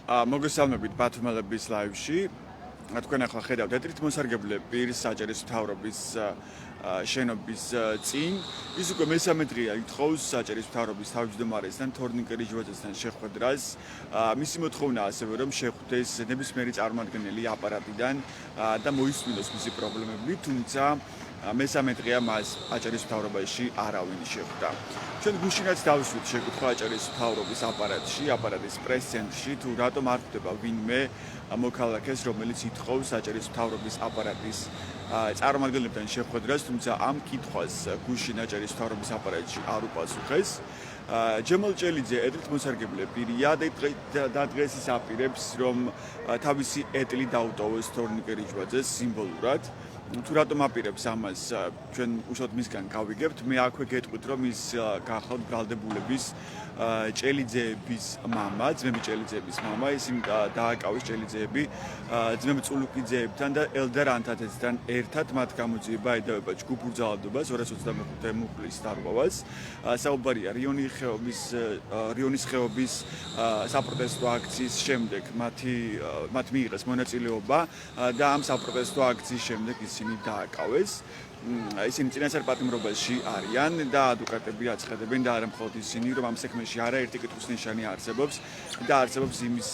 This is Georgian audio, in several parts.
მოგესალმებით ბათუმელების ლაივში. თქვენ ახლა ხედავთ ეთრით მოსარგებლე პირის საჭირის მთავრობის შენობის წინ. ის უკვე მესამე დღეა ითხოვს საჭირის მთავრობის თავმჯდომარესთან თორნიკე რიჟვაძესთან შეხვედრას. მისი მოთხოვნაა ასევე რომ შეხვდეს ნებისმიერი წარმომადგენელი აპარატიდან და მოისმინოს მისი პრობლემები, თუმცა მესამე დღეა მას აჭარის მთავრობაში არავინ შეხვდა. ჩვენ გუშინაც დავისვით შეკითხვა აჭარის მთავრობის აპარატის პრეს-ცენტრში, თუ რატომ არ ხვდება ვინმე მოქალაქეს, რომელიც ითხოვს აჭარის მთავრობის აპარატის წარმომადგენლებთან შეხვედრას, თუმცა ამ კითხვას გუშინ აჭარის მთავრობის აპარატში არ უპასუხეს. ჯემალ ჭელიძე ეთრით მოსარგებლე პირია და დღეს ის აპირებს, რომ თავისი ეტლი დაუტოვოს თორნიკე რიჟვაძეს სიმბოლურად. თუ რატომ აპირებს ამას, ჩვენ უშუალოდ მისგან გავიგებთ. მე აქვე გეტყვით, რომ ის გახლავთ ბრალდებულების ჭელიძეების მამა, ძმები ჭელიძეების მამა, ისინი დააკავეს ჭელიძეები ძმები წულუკიძეებთან და ელდარ ანთათეძთან ერთად. მათ გამოძიება ედავება ჯგუფურ ძალადობას 225 მუხლის დარღვევას. საუბარია რიონის ხეობის საპროტესტო აქციის შემდეგ მათ მიიღეს მონაწილეობა და ამ საპროტესტო აქციის შემდეგ ისინი დააკავეს. ისინი წინასწარ პატიმრობაში არიან და ადვოკატები აცხადებენ და არა მხოლოდ ისინი, რომ ამ საქმეში არაერთი კითხვის ნიშანი არსებობს და არსებობს იმის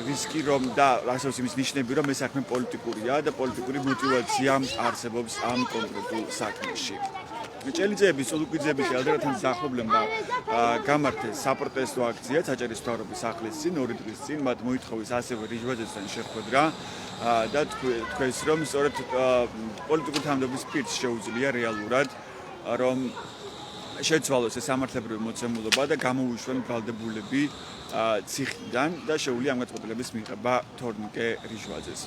რისკი, რომ და არსებობს იმის ნიშნები, რომ ეს საქმე პოლიტიკურია და პოლიტიკური мотиваცია არსებობს ამ კონკრეტულ საქმეში. ჭელიძეების, წულუკიძეების ელდართან დაახლოებლებმა გამართეს საპროტესტო აქცია აჭარის მთავრობის სახლის წინ 2 დღის წინ. მათ მოითხოვეს ასევე რიჟვაძესთან შეხვედრა და თქვეს, რომ სწორედ პოლიტიკური თანამდებობის პირს შეუძლია რეალურად, რომ შეცვალოს ეს სამართლებრივი მოცემულობა და გამოუშვენ ბრალდებულები ციხიდან და შეუძლია ამ გადაწყვეტილების მიღება თორნიკე რიჟვაძეს.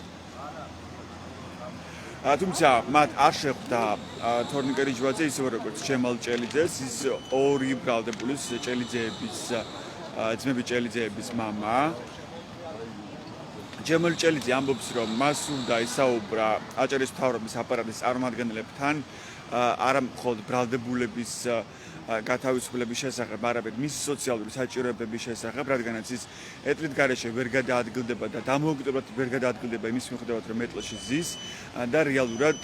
თუმცა მათ არ შეხვდა თორნიკე რიჟვაძე, ისევე როგორც ჯემალ ჭელიძეს, ის ორი ბრალდებულის ძმები ჭელიძეების მამა. ჯემალ ჭელიძე ამბობს, რომ მას უნდა ისაუბრა აჭარის მთავრობის აპარატის წარმომადგენლებთან, არა მხოლოდ ბრალდებულების გათავისუფლების შესახებ, არამედ მისი სოციალური საჭიროებების შესახებ, რადგანაც ის ეტლით გარეშე ვერ გადაადგილდება და დამოუკიდებლად ვერ გადაადგილდება იმის მიუხედავად, რომ ეტლში ზის და რეალურად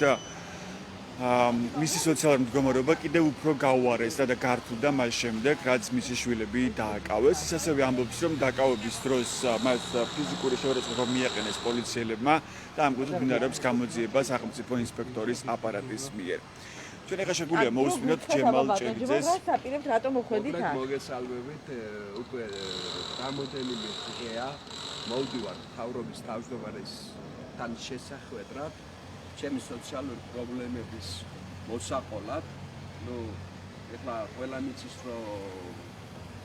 მისი სოციალური მდგომარეობა კიდევ უფრო გაუარესდა და გართულდა მას შემდეგ, რაც მისი შვილები დააკავეს. ის ასევე ამბობს, რომ დაკავების დროს მას ფიზიკური შეურაცხყოფა მიაყენეს პოლიციელებმა და ამ კუთხით მინარევს გამოძიება სახელმწიფო ინსპექტორის აპარატის მიერ. ჩვენ ახლა შეგვიძლია მოусმინოთ ჯემალ ჭელიძეს. აპირებთ რატომ მოხვედით აქ? მოგესალმებით, უკვე რამოდენიმე დღეა მოვდივარ მთავრობის თავმჯდომარესთან შესახვედრად ჩემი სოციალური პრობლემების მოსაყოლად. ეხლა ყველანი იცის, რომ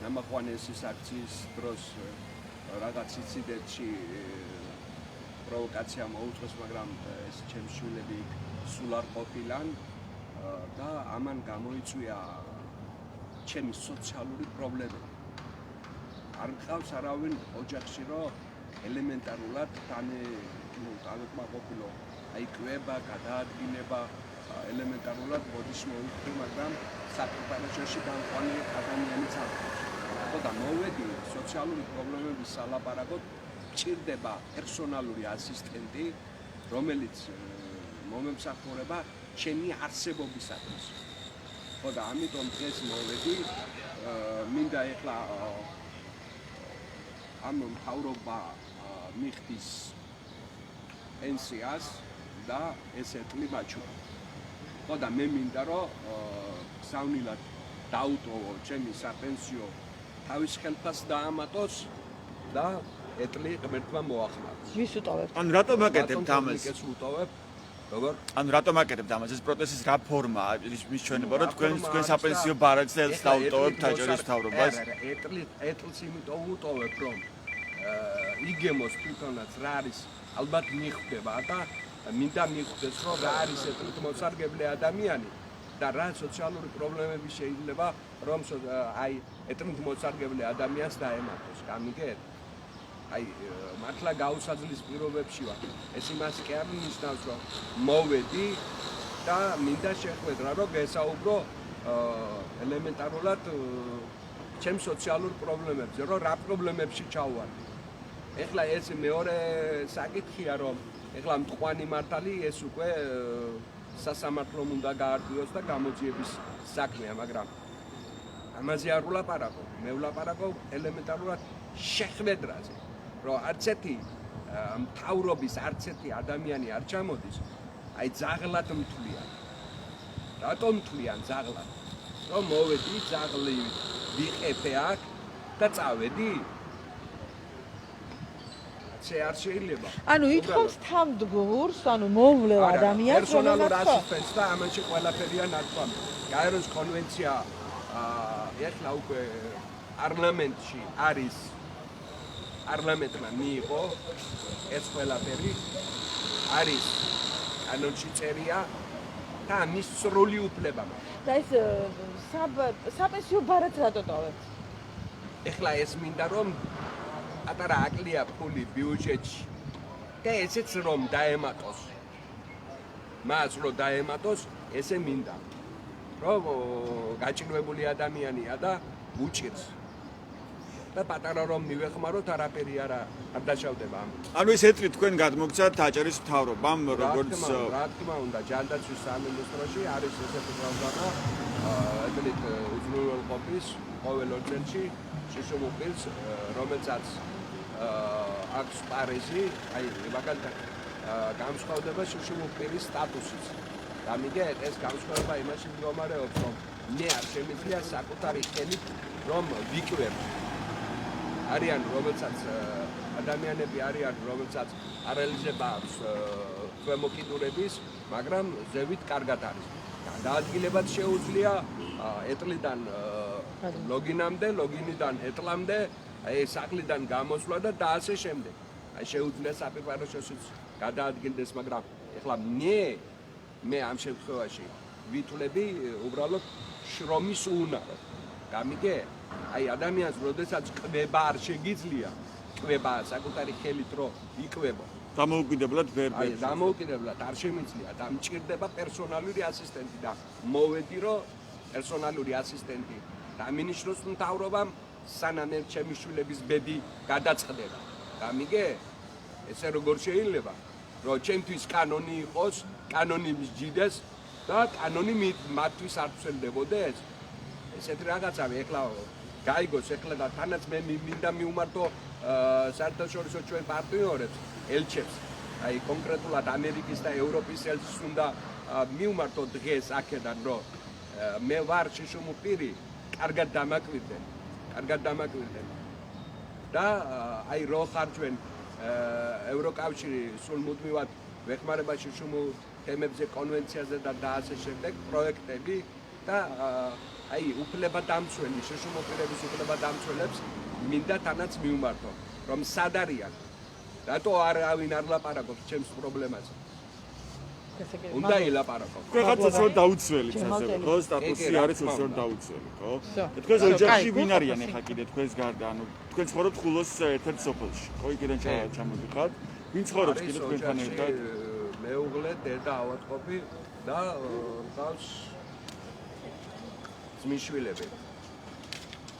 ნამაყვანესის აქციის დროს რაღაც ინციდენტში პროვოკაცია მოუწყვეს, მაგრამ ეს ჩემი შვილები სულ არ ყოფილან და ამან გამოიწვია ჩემი სოციალური პრობლემები. არ მყავს არავინ ოჯახში, რომ ელემენტარულად თანაკმაყოფილო აიკვება, გადაადგინება, ელემენტარულად ბოდის მოუხდი, მაგრამ საკუთარ გამყვანი ადამიანიც არ ყავს. და მოვედი სოციალური პრობლემების სალაპარაკოდ, მჭირდება პერსონალური ასისტენტი, რომელიც მომემსახურება ჩემი არსებობისათვის. და ამიტომ დღეს მოვედი, მინდა ეხლა ამ მთავრობა მიხდის პენსიას და ეს ეტლი მაჩვენო. და მე მინდა, რომ გზავნილად დაუტოვო ჩემი საპენსიო თავის ხელფას დაამატოს და ეტლი ღმერთმა მოახმაროს. ვის უტოვებთ? ანუ რატომ აკეთებთ ამას? როგორ? ანუ რატომ აკეთებთ ამას? ეს პროტესტის რა ფორმაა? ის ჩვენება, რომ თქვენ საპენსიო ბარათს დაუტოვებთ აჭარის მთავრობას? ეტლს იმიტომ უტოვებ, რომ იგემოს თვითონაც რა არის, ალბათ მიხვდება და მინდა მიხვდეს, რომ რა არის ეტლით მოსარგებლე ადამიანი და რა სოციალური პრობლემები შეიძლება, რომ ეტლით მოსარგებლე ადამიანს დაემართოს. გამიგეთ? მართლა გაუსაძლის პირობებში ვარ. ეს იმას კი არ ნიშნავს, რომ მოვედი და მინდა შეხვედრა, რომ გესაუბრო ელემენტარულად ჩემ სოციალურ პრობლემებზე, რომ რა პრობლემებში ჩავვარდი. ეხლა ეს მეორე საკითხია, რომ ეხლა მტყვანი მართალი ეს უკვე სასამართლომ უნდა გაარკვიოს და გამოძიების საქმეა, მაგრამ ამაზე არ ვლაპარაკობ. მე ვლაპარაკობ ელემენტარულად შეხვედრაზე, რომ არც ერთი მთავრობის არც ერთი ადამიანი არ ჩამოდის, აი ძაღლად მთვლიან. რატომ მთვლიან ძაღლად? რომ მოვედი ძაღლი ვიყეფე აქ და წავედი? არ შეიძლება. ანუ ითხოვს თავმდგურს, ანუ მოვლელ ადამიანს, პერსონალურ ასისტენტს და ამაში ყველაფერია ნათქვამი. გაეროს კონვენცია ეხლა უკვე პარლამენტში არის, პარლამენტმა მიიღო ეს ყველაფერი, არის კანონში წერია და მის სრული უფლება მაქვს. და ეს საპენსიო ბარათს რატო ტოვებთ? ეხლა ეს მინდა რომ ატარა აკლია ფული ბიუჯეტში და ესეც რომ დაემატოს. მას რომ დაემატოს, ესე მინდა. რომ გაჭირვებული ადამიანია და უჭირს. და პატარა რომ მივეხმაროთ, არაფერი არ დაშავდება ამ. ანუ ეს ეტრი თქვენ გადმოგცათ აჭარის მთავრობამ, როგორც რა თქმა უნდა, ჯანდაცვის სამინისტროში არის ესეთი პროგრამა, ეტლით უზრუნველყოფის ყოველ ორდენში შიშომუპირს, რომელსაც აქვს პარიზი, აი მაგალითად განსხვავდება შიშომუპირის სტატუსით. გამიგეთ, ეს განსხვავება იმაში მდგომარეობს, რომ მე არ შემიძლია საკუთარი ხელით რომ ვიკვებ. არიან რომელსაც ადამიანები არიან, რომელსაც პარალიზება აქვს ქვემოკიდურების, მაგრამ ზევით კარგად არის. გადაადგილებაც შეუძლია ეტლიდან ლოგინამდე, ლოგინიდან ეტლამდე, აი სახლიდან გამოსვლა და ასე შემდეგ. აი შეუძლია საპირფარო შესვიც გადაადგილდეს, მაგრამ ეხლა მე ამ შემთხვევაში ვითვლები უბრალოდ შრომის უნარო. გამიგე? აი ადამიანს როდესაც კვება არ შეგიძლია, კვება საკუთარი ხელით რო იკვებო. დამოუკიდებლად ვერ აი დამოუკიდებლად არ შემიძლია და მჭირდება პერსონალური ასისტენტი და მოვედი რომ პერსონალური ასისტენტი დამინიშნოს მთავრობამ სანამ ჩემი შვილების ბედი გადაწყდება. გამიგე? ესე როგორ შეიძლება რომ ჩემთვის კანონი იყოს, კანონი მსჯიდეს და კანონი მათთვის არ ცვლდებოდეს? ესეთი რაღაცა ეხლა გაიგოს ეხლა და თანაც მე მინდა მივმართო საერთაშორისო ჩვენ პარტნიორებს, ელჩებს, აი კონკრეტულად ამერიკის და ევროპის ელჩს უნდა მივმართო დღეს აქედან, რომ მე ვარ შიშომუპირი, კარგად დამაკვირდნენ. და აი რო ხარ ჩვენ ევროკავშირი სულ მუდმივად ვეხმარება შიშომუ თემებზე, კონვენციაზე და ასე შემდეგ პროექტები და აი უფლებადამცველი შიშომუპირების უფლებადამცველებს მინდა თანაც მივმართო, რომ სად არიან. რატო არავინ არ ლაპარაკობს ჩემს პრობლემაზე? უნდა ილაპარაკო. თქვენ ხართ სოციალურად დაუცველი წესები, ხო? სტატუსი არის სოციალურად დაუცველი, ხო? თქვენს ოჯახში ვინ არიან ახლა კიდე თქვენს გარდა? ანუ თქვენ ცხოვრობთ ხულოს ერთ-ერთ სოფელში, ხო? იქიდან ჩამოდიხართ. ვინ ცხოვრობს კიდე თქვენთან ერთად? მეუღლე, დედა, ავადმყოფი და გავს ძმისშვილები.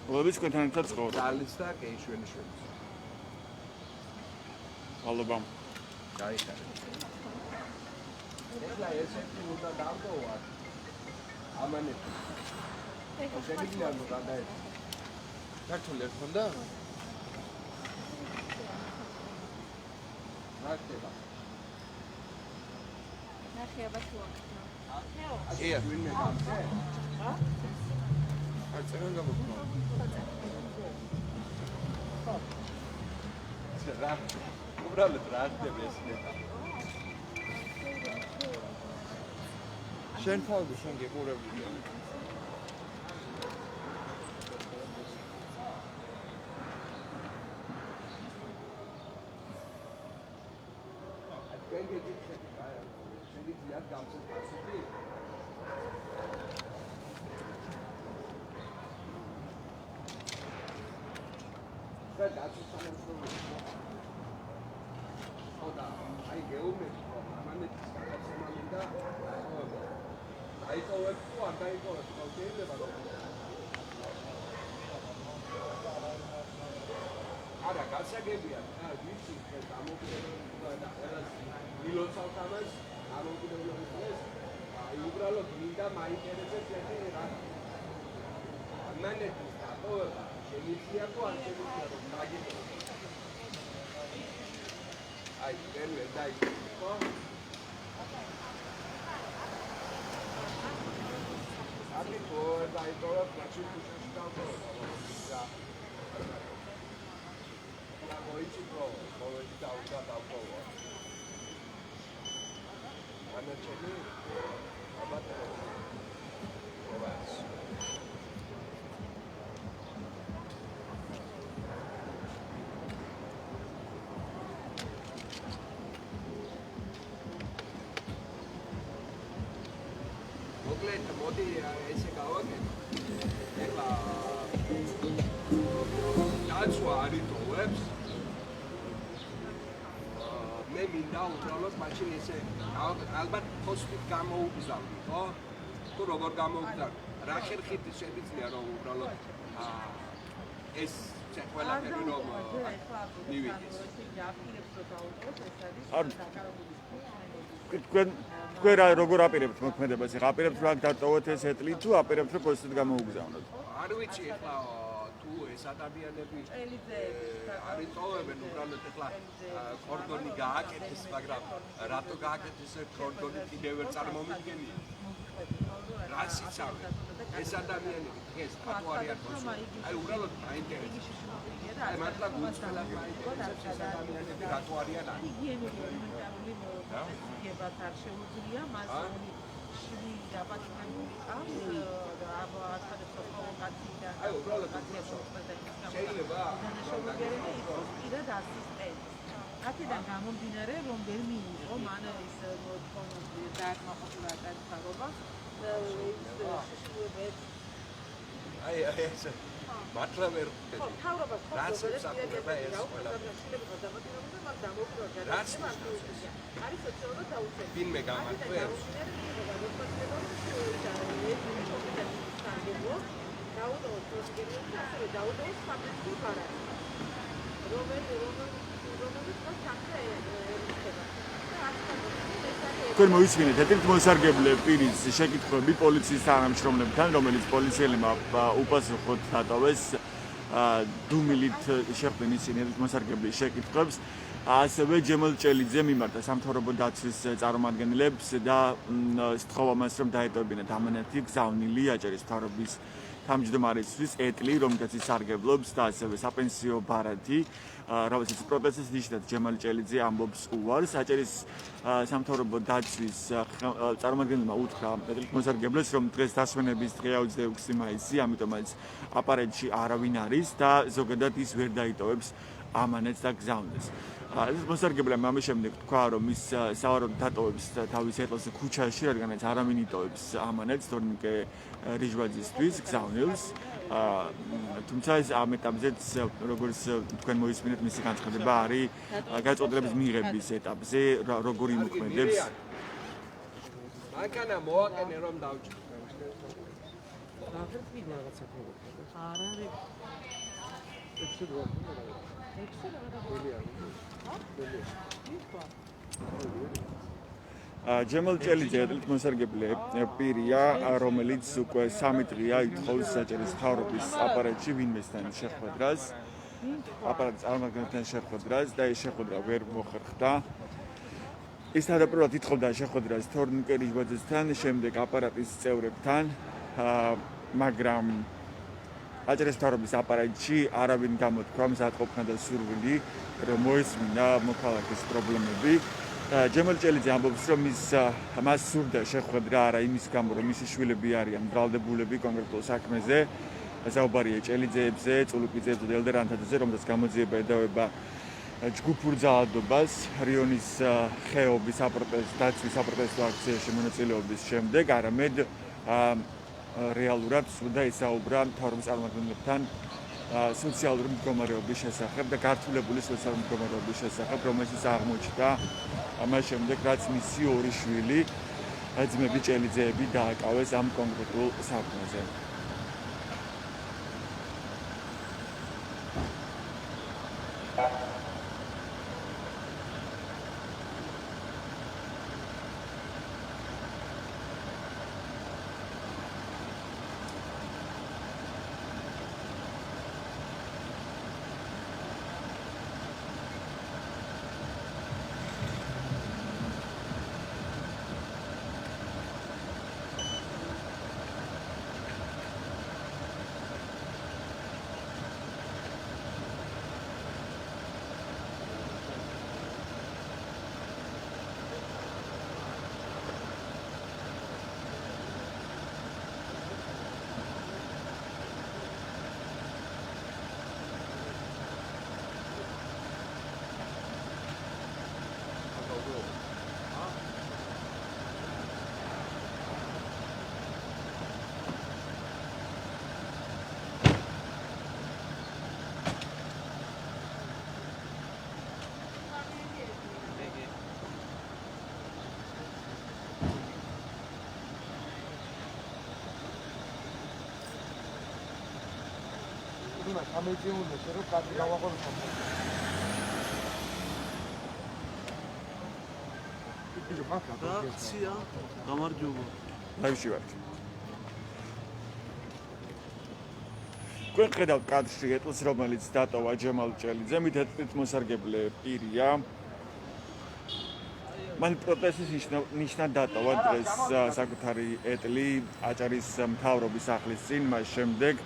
ყველაფერს თქვენთან ერთად ცხოვრობთ. ძალიც და კეიშვილიშვილიც. მადლობამ. გაიხარეთ. ეხლა ესეთი უნდა დავდოვარ. ამანეთი. შეგვიძლია რომ გადაეცა. ქართული არ ხონდა? რა ხდება? ნახეობა შუაკეთნა. ია, ვინმე გამწე? არ წერან გამოგქო. რა? უბრალოდ რა ხდება ეს? შენ თავი შენ გიყურებდი. შეგიძლიათ გამწეს პასუხი? და გასუსამოსროლი. ხოდა, აი გეომეტრი ამანეთის გადაცემა მინდა, აიტოვებ თუ არ დაიტოვებ, შეიძლება რომ გასაგებია, ვიცი, დამოკიდებულება და ყველას მილოცავთ ამას, დამოკიდებულების დღეს, უბრალოდ მინდა მაინტერესებს ერთი რა. მანეთის დატოვება შემიძლია თუ არ შემიძლია რომ დაგიწყოს. აი, პირველ დაიწყო, ხო? Abi bu daitorat maçı kuşuştan sonra ya boyunca pro boyunca da pro ana çeli abata მოდი ესე გავაკეთე. ეხლა დაცვა არიტოვებს. მე მინდა უბრალოდ მაშინ ესე ალბათ პოსტით გამოუგზავნი, ხო? თუ როგორ გამოუგზავნი? რა ხერხით შეიძლება რომ უბრალოდ ეს ყველაფერი რომ მივიდეს. თქვენ როგორ აპირებთ მოქმედებას? ეხლა აპირებთ რომ დატოვოთ ეს ეტლი თუ აპირებთ რომ პოსტით გამოუგზავნოთ? არ ვიცი ეხლა თუ ეს ადამიანები არიტოვებენ უბრალოდ ეხლა კორდონი გააკეთეს, მაგრამ რატო გააკეთეს კორდონი კიდევ ვერ წარმომიდგენია? რაც იცავენ ეს ადამიანები დღეს რატო არიან მოსული? აი უბრალოდ მაინტერესებს. აი მართლა გულწრფელად მაინტერესებს ეს ადამიანები რატო არიან აქ? გებათ არ შეუძლია მას შვილი დაპატიმებული ყავს და ასადებს პროვოკაცია აი უბრალოდ შეიძლება შეუძლებელი იყოს პირად ასისტენტი. აქედან გამომდინარე რომ ვერ მიიღო მან ის თქონი დააკმაყოფილა დაცარობა აი ეს მართლა ვერ ხვდები. თავრობას რაც საფუძვება ეს ყველაფერი. რაც არის სოციალურად დაუცველი. ვინმე გამართვებს? თქვენ მოისმინეთ ერთ მოსარგებლე პირის შეკითხვები პოლიციის თანამშრომლებთან, რომელიც პოლიციელებმა უპასუხოდ დატოვეს დუმილით შეხვდნენ ისინი მოსარგებლის შეკითხვებს. ასევე ჯემალ ჭელიძე მიმართა სამთავრობო დაცვის წარმომადგენლებს და სთხოვა მას რომ დაეტოვებინათ ამანათი გზავნილი აჭარის მთავრობის თავმჯდომარისთვის ეტლი, რომელსაც ის სარგებლობს და ასევე საპენსიო ბარათი, რომელსაც პროტესტის ნიშნად ჯემალ ჭელიძე ამბობს უარს. აჭარის სამთავრობო დაცვის წარმომადგენელმა უთხრა ეტლის მოსარგებლეს, რომ დღეს დასვენების დღეა 26 მაისი, ამიტომაც აპარატში არავინ არის და ზოგადად ის ვერ დაიტოვებს ამანათს და გზავნილს. ეს მოსარგებლემ ამის შემდეგ თქვა, რომ ის სავარაუდოდ დატოვებს თავის ეტლს ქუჩაში, რადგანაც არავინ იტოვებს ამანათს თორნიკე რიჟვაძისთვის გზავნილს. თუმცა ეს ამ ეტაპზეც როგორც თქვენ მოისმინეთ, მისი განცხადება არის გაწოდების მიღების ეტაპზე, როგორ იმოქმედებს. მანქანა მოაკენე რომ დავჭრე. აღარ მიგო რაღაცა პრობლემა. არ არის. ჯემალ ჭელიძე ეტლით მოსარგებლე პირია, რომელიც უკვე 3 დღეა ითხოვს აჭარის მთავრობის აპარატში ვინმესთან შეხვედრას, აპარატის წარმომადგენელთან შეხვედრას და ეს შეხვედრა ვერ მოხერხდა. ის თავდაპირველად ითხოვდა შეხვედრას თორნიკე რიჟვაძესთან, შემდეგ აპარატის წევრებთან, მაგრამ აჭარის მთავრობის აპარატში არავინ გამოთქვა მზადყოფნა და სურვილი, რომ მოესმინა მოქალაქის პრობლემები. ჯემალ ჭელიძე ამბობს, რომ მას სურდა შეხვედრა არა იმის გამო, რომ მისი შვილები არიან ბრალდებულები კონკრეტულ საქმეზე, საუბარია ჭელიძეებზე, წულუკიძეებზე და ელდერანთაძეზე, რომელსაც გამოძიება ედავება ჯგუფურ ძალადობას რიონის ხეობის დაცვის საპროტესტო აქციაში მონაწილეობის შემდეგ, არამედ რეალურად სურდა ესაუბრა მთავრობის წარმომადგენლებთან სოციალური მდგომარეობის შესახებ და გართულებული სოციალური მდგომარეობის შესახებ, რომელსაც აღმოჩნდა ამას შემდეგ, რაც მისი ორი შვილი, ძმები ჭელიძეები დააკავეს ამ კონკრეტულ საქმეზე. თუნდაც ამეწიუნდეს რომ კაცი გავაყოლოს. იგი მართლა აქცია გამარჯობა. ლაივში ვარ. გვენ ხედავთ კადრში ეტლს, რომელიც დატოვა ჯემალ ჭელიძე, მით მოსარგებლე პირია. მან პროტესტის ნიშნად დატოვა დღეს საკუთარი ეტლი აჭარის მთავრობის სახლის წინ, მას შემდეგ,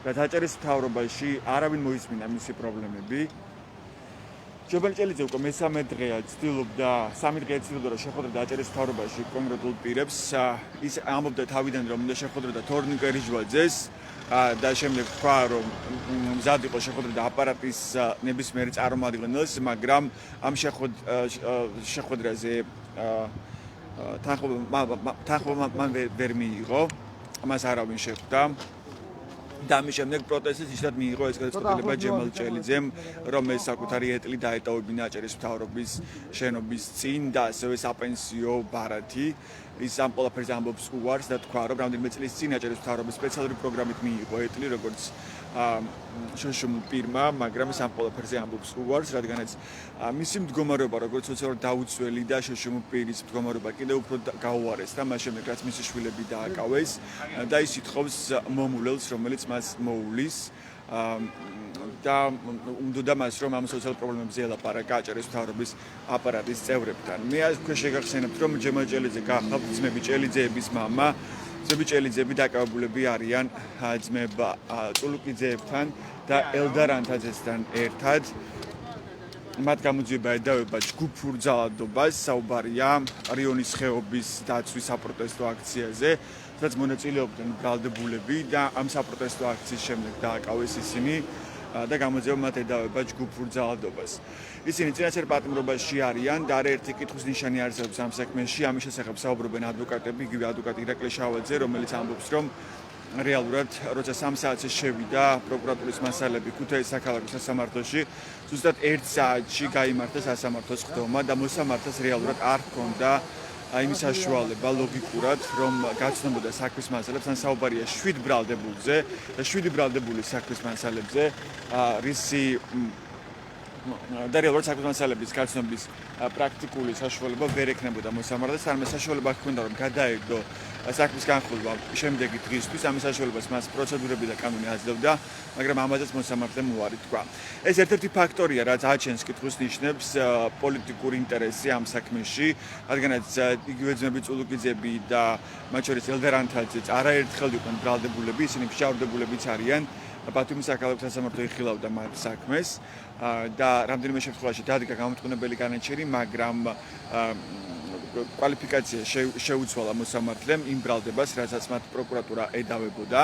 რაც აჭარის მთავრობაში არავინ მოისმინა მისი პრობლემები. ჯემალ ჭელიძე უკვე მესამე დღეა ცდილობდა, 3 დღეა ცდილობდა რომ შეხვდროდა აჭარის მთავრობაში კონკრეტულ პირებს. ის ამბობდა თავიდან რომ უნდა შეხვდროდა თორნიკე რიჟვაძეს და შემდეგ თქვა რომ მზად იყო შეხვდროდა აპარატის ნებისმიერ წარმომადგენელს, მაგრამ ამ შეხვედრაზე თანხმობა მან ვერ მიიღო, მას არავინ შეხვდა. და ამის შემდეგ პროტესტის ნიშნად მიიღო ეს გადაწყვეტილება ჯემალ ჭელიძემ, რომ ეს საკუთარი ეტლი დაეტოვებინა აჭარის მთავრობის შენობის წინ და ასევე საპენსიო ბარათი. ის ამ ყველაფერზე ამბობს უარს და თქვა, რომ რამდენიმე წლის წინ აჭარის მთავრობის სპეციალური პროგრამით მიიღო ეტლი, როგორც შოშმ პირმა, მაგრამ ის ამ ყველაფერზე ამბობს უარს, რადგანაც მისი მდგომარეობა, როგორც სოციალურად დაუცველი და შოშმ პირის მდგომარეობა კიდევ უფრო გაუარესდა, მას შემდეგ რაც მისი შვილები დააკავეს და ის ითხოვს მომულელს, რომელიც მას მოულის და უნდა მას რომ ამ სოციალურ პრობლემებზე ელაპარაკა აჭარის მთავრობის აპარატის წევრებთან. მე აქ შეგახსენებთ, რომ ჯემალ ჭელიძე გახლავთ ძმები ჭელიძეების მამა. ძმები ჭელიძეები დაკავებულები არიან ძმება წულუკიძეებთან და ელდარ ანთაძესთან ერთად. მათ გამოძიება ედავება ჯგუფურ ძალადობას, საუბარია რიონის ხეობის დაცვის საპროტესტო აქციაზე, სადაც მონაწილეობდნენ ბრალდებულები და ამ საპროტესტო აქციის შემდეგ დააკავეს ისინი და გამოძიება მათ ედავება ჯგუფურ ძალადობას. ისინი წინასწარ პატიმრობაში არიან და არაერთი კითხვის ნიშანი არსებობს ამ საქმეში. ამის შესახებ საუბრობენ ადვოკატები, იგივე ადვოკატი ირაკლი შავაძე, რომელიც ამბობს, რომ რეალურად, როცა 3 საათზე შევიდა პროკურატურის მასალები ქუთაისის საქალაქო სასამართლოში, ზუსტად 1 საათში გაიმართა სასამართლოს ხდომა და მოსამართლეს რეალურად არ ჰქონდა იმის საშუალება ლოგიკურად, რომ გაცნობოდა საქმის მასალებს, ან საუბარია 7 ბრალდებულზე და 7 ბრალდებულის საქმის მასალებზე, რისი და რეალურად საქმის მასალების გაცნობის პრაქტიკული საშუალება ვერ ექნებოდა მოსამართლეს, არამედ საშუალება ჰქონდა რომ გადაეგდო საქმის განხილვა შემდეგი დღისთვის, ამის საშუალებას მას პროცედურები და კანონი აძლევდა, მაგრამ ამაზეც მოსამართლემ უარი თქვა. ეს ერთ-ერთი ფაქტორია, რაც აჩენს კითხვის ნიშნებს პოლიტიკური ინტერესი ამ საქმეში, რადგანაც იგივე ძმები წულუკიძეები და მათ შორის ელდარ ანთაძეც არაერთხელ იყვნენ ბრალდებულები, ისინი მშავრდებულებიც არიან. ბათუმის საქალაქო სასამართლო იხილავდა მათ საქმეს და რამდენიმე შემთხვევაში დადგა გამოწყნებელი განაჩენი, მაგრამ კვალიფიკაცია შეუცვალა მოსამართლემ იმ ბრალდებას, რასაც მათ პროკურატურა ედავებოდა.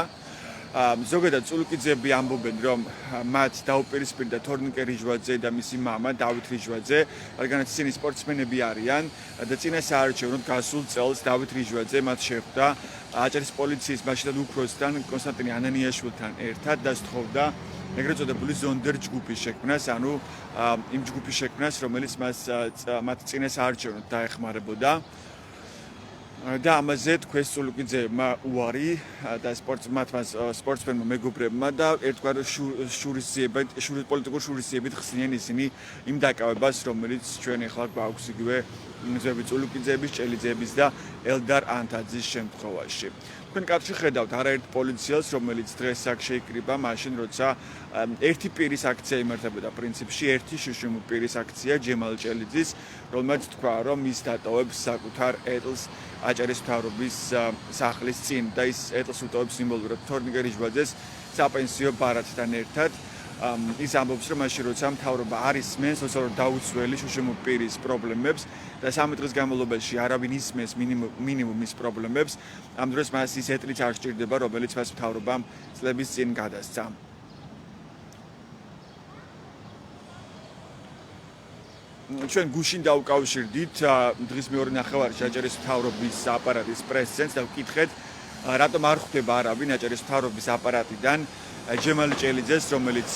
ზოგადად წულუკიძეები ამბობენ, რომ მათ დაუპირისპირდა თორნიკე რიჟვაძე და მისი მამა დავით რიჟვაძე, რადგანაც ისინი სპორტსმენები არიან და წინასაარჩევნოდ გასულ წელს დავით რიჟვაძე მათ შეხვდა აჭარის პოლიციის მაშინდელ უფროსთან კონსტანტინე ანანიაშვილთან ერთად და სთხოვდა ეგრეთ წოდებული ზონდერ ჯგუფის შექმნას, ანუ იმ ჯგუფის შექმნას, რომელიც მათ წინასაარჩევნოდ დაეხმარებოდა. და ამაზე თქვეს წულუკიძეებმა უარი და სპორტსმენმა მეგობრებმა და ერთგვარ პოლიტიკურ შურისძიებით ხსნიან ისინი იმ დაკავებას, რომელიც ჩვენ ახლა გვაქვს იგივე ძმები წულუკიძეების, ჭელიძეების და ელდარ ანთაძის შემთხვევაში. თქვენ კადრში ხედავთ არაერთ პოლიციელს, რომელიც დღეს აქ შეიკრიბა მაშინ, როცა ერთი პირის აქცია იმართებოდა პრინციპში, ერთი შშმ პირის აქცია ჯემალ ჭელიძის, რომელმაც თქვა, რომ ის დატოვებს საკუთარ ეტლს აჭარის მთავრობის სახლის წინ და ის ეტლს უტოვებს სიმბოლურად თორნიკე რიჟვაძეს საპენსიო ბარათთან ერთად. ის ამბობს, რომ მაშინ როცა მთავრობა არ ისმენს სოციალურად დაუცველი შშმ პირის პრობლემებს და 3 დღის განმავლობაში არავინ ისმენს მინიმუმ ის პრობლემებს, ამ დროს მას ის ეტლიც არ სჭირდება, რომელიც მას მთავრობამ წლების წინ გადასცა. ჩვენ გუშინ დავუკავშირდით დღის მეორე ნახევარში აჭარის მთავრობის აპარატის პრეს-ცენტრს და ვკითხეთ, რატომ არ ხვდება არავინ აჭარის მთავრობის აპარატიდან ჯემალ ჭელიძეს, რომელიც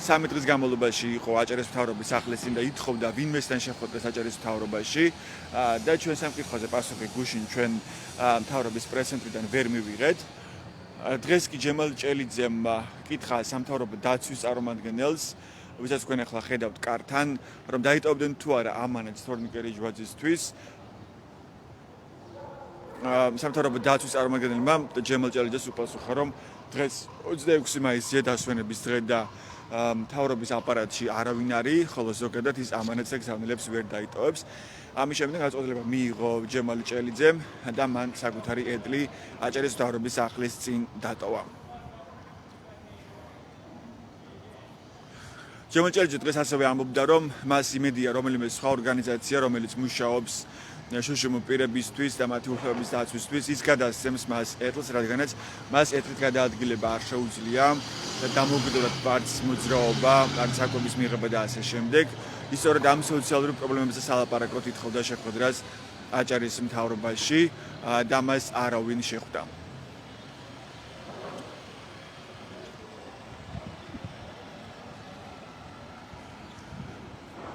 3 დღის განმავლობაში იყო აჭარის მთავრობის სახლის წინ და ითხოვდა ვინმესთან შეხვედრას აჭარის მთავრობაში და ჩვენ სამკითხვაზე პასუხი გუშინ ჩვენ მთავრობის პრეს-ცენტრიდან ვერ მივიღეთ. დღეს კი ჯემალ ჭელიძემ კითხა სამთავრობო დაცვის წარმომადგენელს, ვისაც თქვენ ახლა ხედავთ კართან, რომ დაიტოვებდნენ თუ არა ამანატს თორნიკე რიჯვაძისთვის. სამთავრობო დაცვის წარმომადგენელმა ჯემალ ჭელიძეს უპასუხა, რომ დღეს 26 მაისია დასვენების დღე და მთავრობის აპარატში არავინ არის, ხოლო ზოგადად ის ამანატს ეგზავნილებს ვერ დაიტოვებს. ამის შემდეგ გაწყვეტილება მიიღო ჯემალ ჭელიძემ და მან საკუთარი ეტლი აჭარის მთავრობის სახლის წინ დატოვა. ჯემალ ჭელიძე დღეს ასევე ამბობდა, რომ მას იმედია რომელიმე სხვა ორგანიზაცია, რომელიც მუშაობს შუშუმ პირებისთვის და მათი უფლებების დაცვისთვის, ის გადასცემს მას ეტლს, რადგანაც მას ეტლით გადაადგილება არ შეუძლია და დამოუკიდებლად პარტიის მოძრაობა, პარტიის საკვების მიღება და ასე შემდეგ. ის სწორედ ამ სოციალური პრობლემებზე სალაპარაკოდ ითხოვდა შეხვედრას აჭარის მთავრობაში და მას არავინ შეხვდა.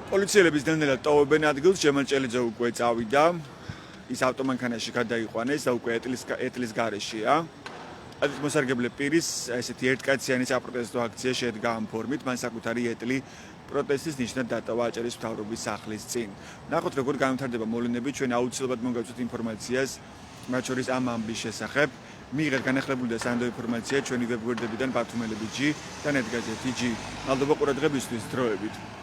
პოლიციელების დანელად ტოვებენ ადგილს, ჯემალ ჭელიძე უკვე წავიდა, ის ავტომანქანაში გადაიყვანეს და უკვე ეტლის გარეშეა. ადრე მოსარგებლე პირის ესეთი ერთკაციანი საპროტესტო აქცია შედგა ამ ფორმით, მან საკუთარი ეტლი პროტესტის ნიშნად დატოვა აჭარის მთავრობის სახლის წინ. ნახოთ როგორ განვითარდება მოვლენები, ჩვენ აუცილებლად მოგაგზავნოთ ინფორმაციას, მათ შორის ამ ამბის შესახებ. მიიღეთ განახლებული და სანდო ინფორმაცია ჩვენი ვებგვერდებიდან ბათუმელები.g და net-gazeti.g. მადლობა ყურადღებისთვის, დროებით.